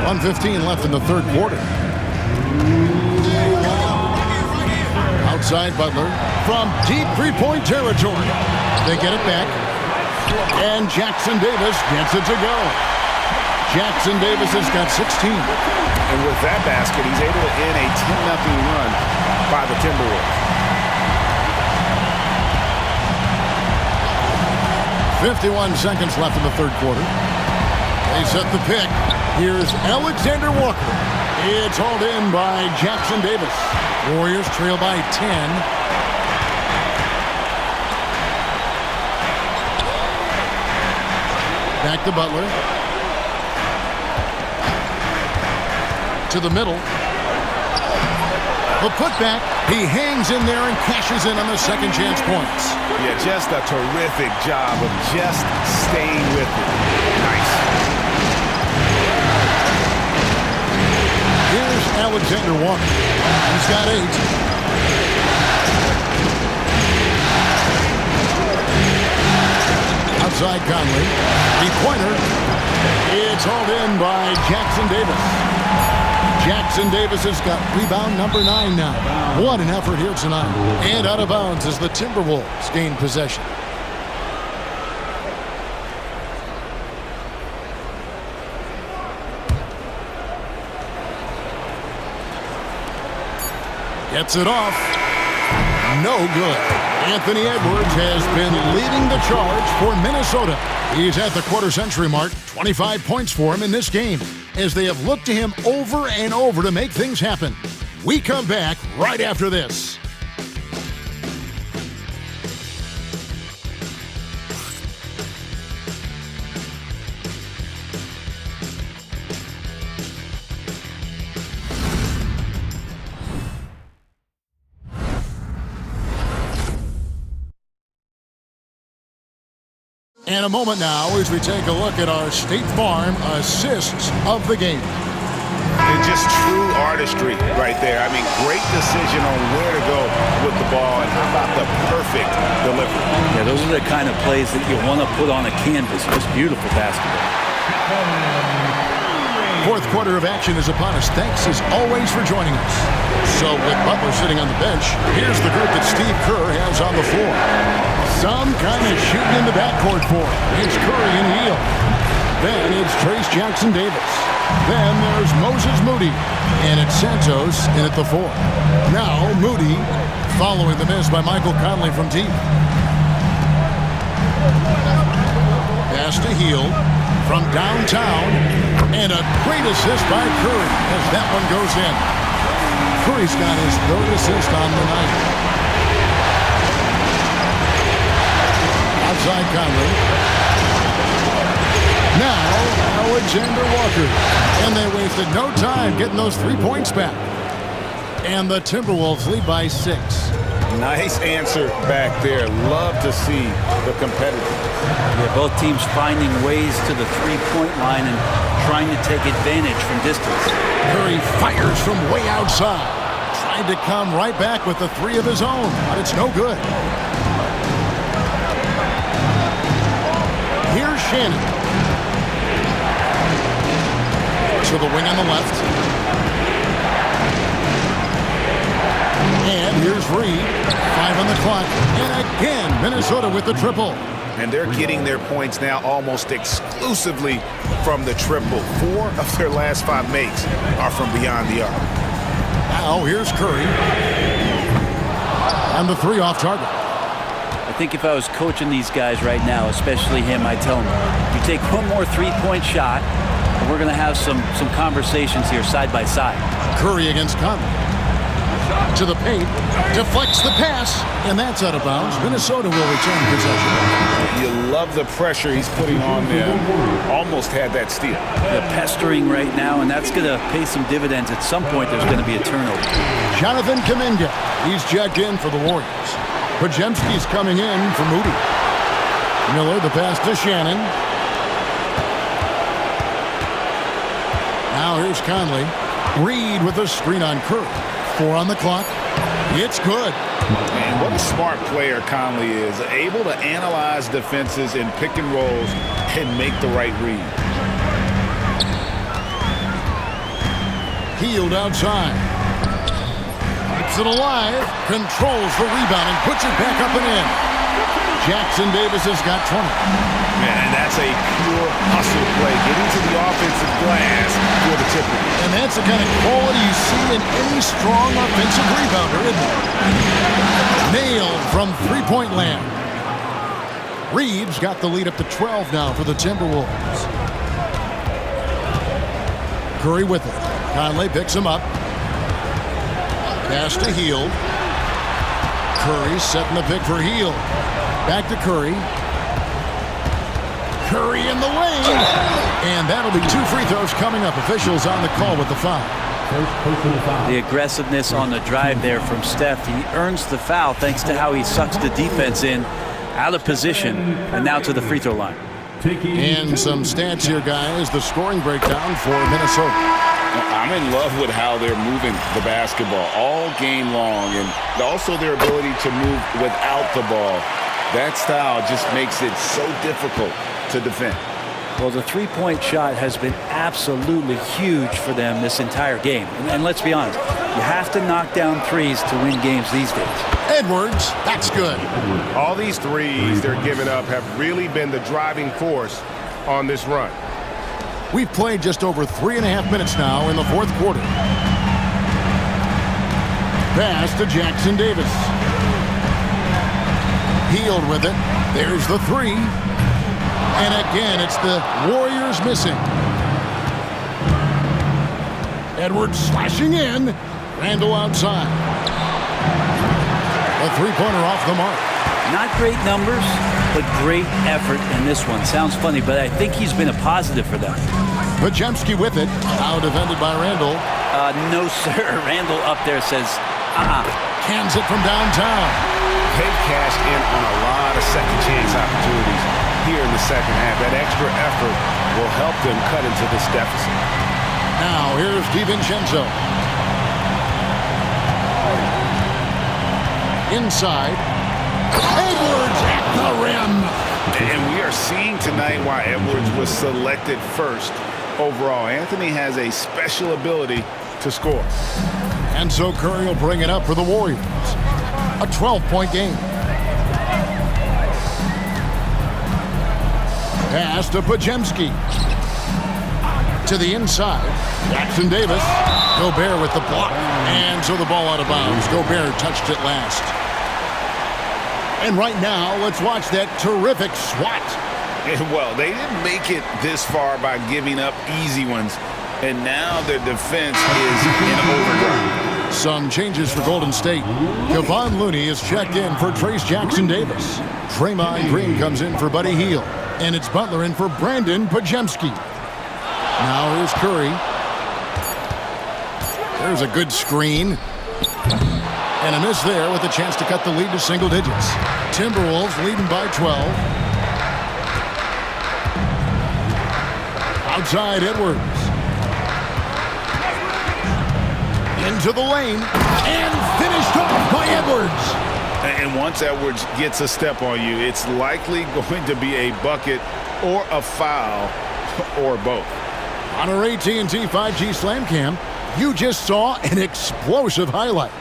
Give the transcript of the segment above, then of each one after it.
1:15 left in the third quarter. Outside Butler from deep three-point territory. They get it back. And Jackson Davis gets it to go. Jackson Davis has got 16. And with that basket, he's able to end a 10-0 run by the Timberwolves. 51 seconds left in the third quarter. They set the pick. Here's Alexander Walker. It's hauled in by Jackson Davis. Warriors trail by 10. Back to Butler. To the middle. The putback. He hangs in there and cashes in on the second chance points. Yeah, just a terrific job of just staying with it. Nice. Here's Alexander Walker. He's got 8. Outside Conley. Three-pointer. It's hauled in by Jackson Davis. Jackson Davis has got rebound number 9 now. What an effort here tonight. And out of bounds as the Timberwolves gain possession. Gets it off. No good. Anthony Edwards has been leading the charge for Minnesota. He's at the quarter-century mark. 25 points for him in this game, as they have looked to him over and over to make things happen. We come back right after this. And a moment now as we take a look at our State Farm assists of the game. And just true artistry right there. I mean, great decision on where to go with the ball, and how about the perfect delivery. Yeah, those are the kind of plays that you want to put on a canvas. Just beautiful basketball. Fourth quarter of action is upon us. Thanks as always for joining us. So with Butler sitting on the bench, here's the group that Steve Kerr has on the floor. Some kind of shooting in the backcourt for him. It's Curry and Hield. Then it's Trace Jackson Davis. Then there's Moses Moody. And it's Santos in at the 4. Now Moody following the miss by Michael Conley from deep. Pass to Hield from downtown. And a great assist by Curry as that one goes in. Curry's got his 3rd assist on the night. Outside Conley. Now Alexander Walker. And they wasted no time getting those 3 points back. And the Timberwolves lead by 6. Nice answer back there. Love to see the competitiveness. Yeah, both teams finding ways to the three-point line and trying to take advantage from distance. Curry fires from way outside. Trying to come right back with the 3 of his own, but it's no good. Here's Shannon. To the wing on the left. And here's Reed. 5 on the clock. And again, Minnesota with the triple. And they're getting their points now almost exclusively from the triple. 4 of their last 5 makes are from beyond the arc. Now here's Curry. And the 3 off target. I think if I was coaching these guys right now, especially him, I'd tell him, you take one more three-point shot, and we're going to have some conversations here side by side. Curry against Conley. To the paint, deflects the pass, and that's out of bounds. Minnesota will return possession. You love the pressure he's putting on them. Almost had that steal. They're pestering right now, and that's going to pay some dividends. At some point, there's going to be a turnover. Jonathan Kuminga, he's checked in for the Warriors. Podziemski's coming in for Moody. Miller, the pass to Shannon. Now here's Conley. Reed with a screen on Curry. 4 on the clock. It's good. And what a smart player Conley is, able to analyze defenses in pick and rolls and make the right read. Hield outside. Keeps it alive. Controls the rebound and puts it back up and in. Jackson Davis has got 20. And that's a pure hustle play, getting to the offensive glass for the tipper. And that's the kind of quality you see in any strong offensive rebounder, isn't it? Nailed from three-point land. Reeves got the lead up to 12 now for the Timberwolves. Curry with it. Conley picks him up. Pass to Hield. Curry setting the pick for Hield. Back to Curry. Curry in the lane. And that'll be 2 free throws coming up. Officials on the call with the foul. The aggressiveness on the drive there from Steph. He earns the foul thanks to how he sucks the defense in, out of position, and now to the free throw line. And some stats here, guys. The scoring breakdown for Minnesota. I'm in love with how they're moving the basketball all game long, and also their ability to move without the ball. That style just makes it so difficult to defend. Well, the three-point shot has been absolutely huge for them this entire game. And let's be honest, you have to knock down threes to win games these days. Edwards, that's good. All these threes they're giving up have really been the driving force on this run. We've played just over 3.5 minutes now in the fourth quarter. Pass to Jackson Davis. Hield with it. There's the three. And again, it's the Warriors missing. Edwards slashing in. Randall outside. A three-pointer off the mark. Not great numbers, but great effort in this one. Sounds funny, but I think he's been a positive for them. Podziemski with it. Now defended by Randall. No, sir. Randall up there says, Cans it from downtown. They've cashed in on a lot of second chance opportunities here in the second half. That extra effort will help them cut into this deficit. Now here's DiVincenzo. Inside. Edwards at the rim. And we are seeing tonight why Edwards was selected first overall. Anthony has a special ability to score. And so Curry will bring it up for the Warriors. A 12-point game. Pass to Podziemski. To the inside. Jackson Davis. Gobert with the block. And so the ball out of bounds. Gobert touched it last. And right now, let's watch that terrific swat. Well, they didn't make it this far by giving up easy ones. And now their defense is in overdrive. Some changes for Golden State. Kevon Looney is checked in for Trace Jackson Davis. Draymond Green comes in for Buddy Hield. And it's Butler in for Brandon Podziemski. Now here's Curry. There's a good screen. And a miss there with a chance to cut the lead to single digits. Timberwolves leading by 12. Outside Edwards. Into the lane. And finished off by Edwards. And once Edwards gets a step on you, it's likely going to be a bucket or a foul or both. On our AT&T 5G Slam Cam, you just saw an explosive highlight.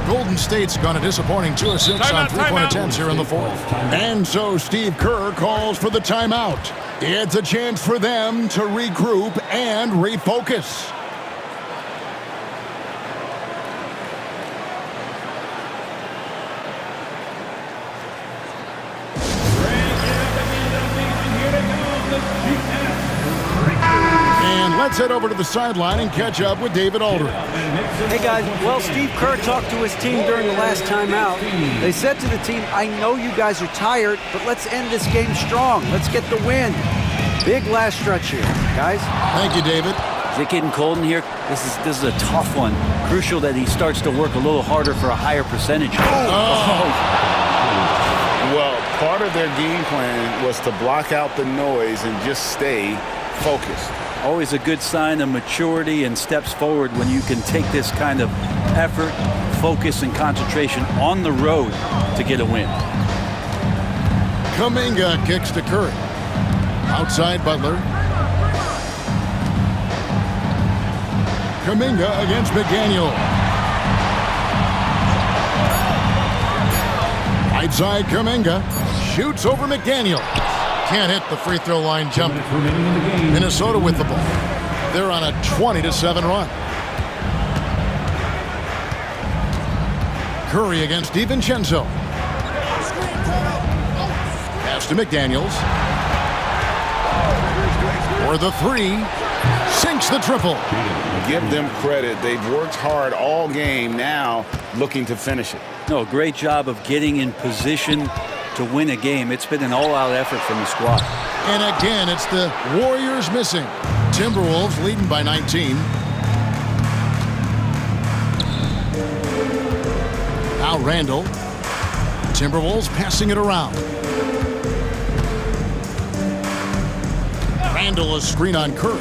Golden State's gone a disappointing 2 of 6 on three-point attempts here in the fourth. And so Steve Kerr calls for the timeout. It's a chance for them to regroup and refocus. Let's head over to the sideline and catch up with David Aldridge. Hey guys, well, Steve Kerr talked to his team during the last timeout. They said to the team, I know you guys are tired, but let's end this game strong. Let's get the win. Big last stretch here, guys. Thank you, David. Is it getting cold in here? This is a tough one. Crucial that he starts to work a little harder for a higher percentage. Well, part of their game plan was to block out the noise and just stay focused. Always a good sign of maturity and steps forward when you can take this kind of effort, focus, and concentration on the road to get a win. Kuminga kicks to Curry. Outside Butler. Kuminga against McDaniel. Right side Kuminga. Shoots over McDaniel. Can't hit the free throw line jumper. Minnesota with the ball. They're on a 20-7 run. Curry against DiVincenzo. Pass to McDaniels. For the three. Sinks the triple. Give them credit. They've worked hard all game, now looking to finish it. No, great job of getting in position to win a game. It's been an all-out effort from the squad. And again, it's the Warriors missing. Timberwolves leading by 19. Now Randall. Timberwolves passing it around. Randall, a screen on Curry.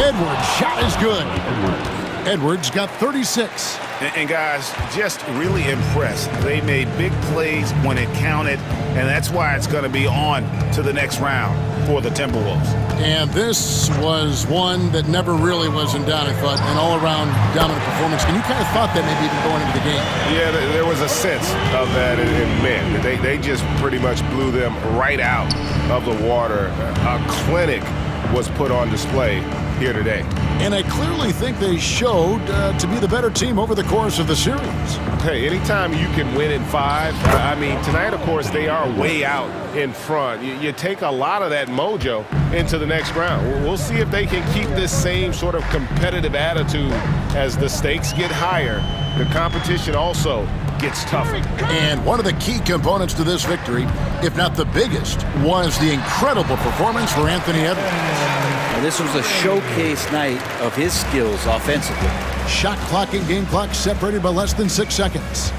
Edwards' shot is good. Edwards got 36. And guys, just really impressed. They made big plays when it counted, and that's why it's going to be on to the next round for the Timberwolves. And this was one that never really was in doubt, I thought, an all-around dominant performance. And you kind of thought that maybe even going into the game. Yeah, there was a sense of that in men. They just pretty much blew them right out of the water. A clinic was put on display here today. And I clearly think they showed to be the better team over the course of the series. Hey, anytime you can win in 5, I mean, tonight, of course, they are way out in front. You take a lot of that mojo into the next round. We'll see if they can keep this same sort of competitive attitude as the stakes get higher. The competition also gets tougher. And one of the key components to this victory, if not the biggest, was the incredible performance for Anthony Edwards. Now, this was a showcase night of his skills offensively. Shot clock and game clock separated by less than 6 seconds.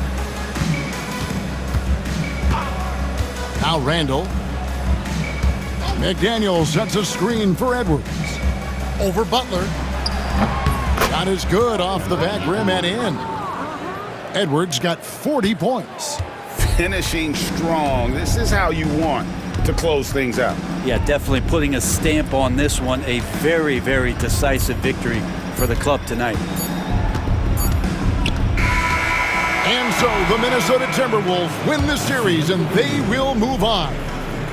Now Randall. McDaniel sets a screen for Edwards. Over Butler. Shot is good off the back rim and in. Edwards got 40 points. Finishing strong. This is how you want to close things out. Yeah, definitely putting a stamp on this one. A very, very decisive victory for the club tonight. And so the Minnesota Timberwolves win the series, and they will move on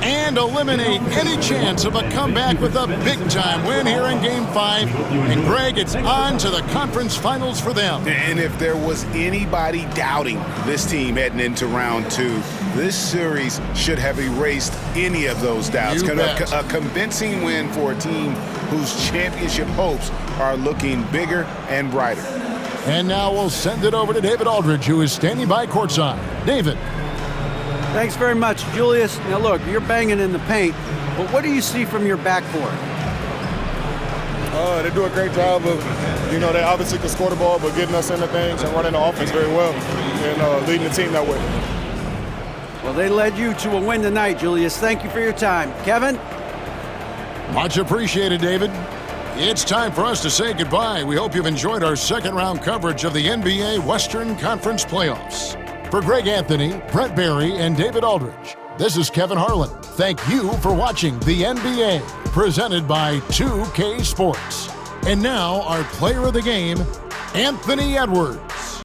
and eliminate any chance of a comeback with a big-time win here in Game 5. And, Greg, it's on to the conference finals for them. And if there was anybody doubting this team heading into round 2, this series should have erased any of those doubts. A convincing win for a team whose championship hopes are looking bigger and brighter. And now we'll send it over to David Aldridge, who is standing by courtside. David. Thanks very much, Julius. Now look, you're banging in the paint, but what do you see from your backcourt? They do a great job of, they obviously can score the ball, but getting us into things and running the offense very well and leading the team that way. Well, they led you to a win tonight, Julius. Thank you for your time. Kevin? Much appreciated, David. It's time for us to say goodbye. We hope you've enjoyed our second-round coverage of the NBA Western Conference Playoffs. For Greg Anthony, Brett Barry, and David Aldridge, this is Kevin Harlan. Thank you for watching the NBA, presented by 2K Sports. And now, our player of the game, Anthony Edwards.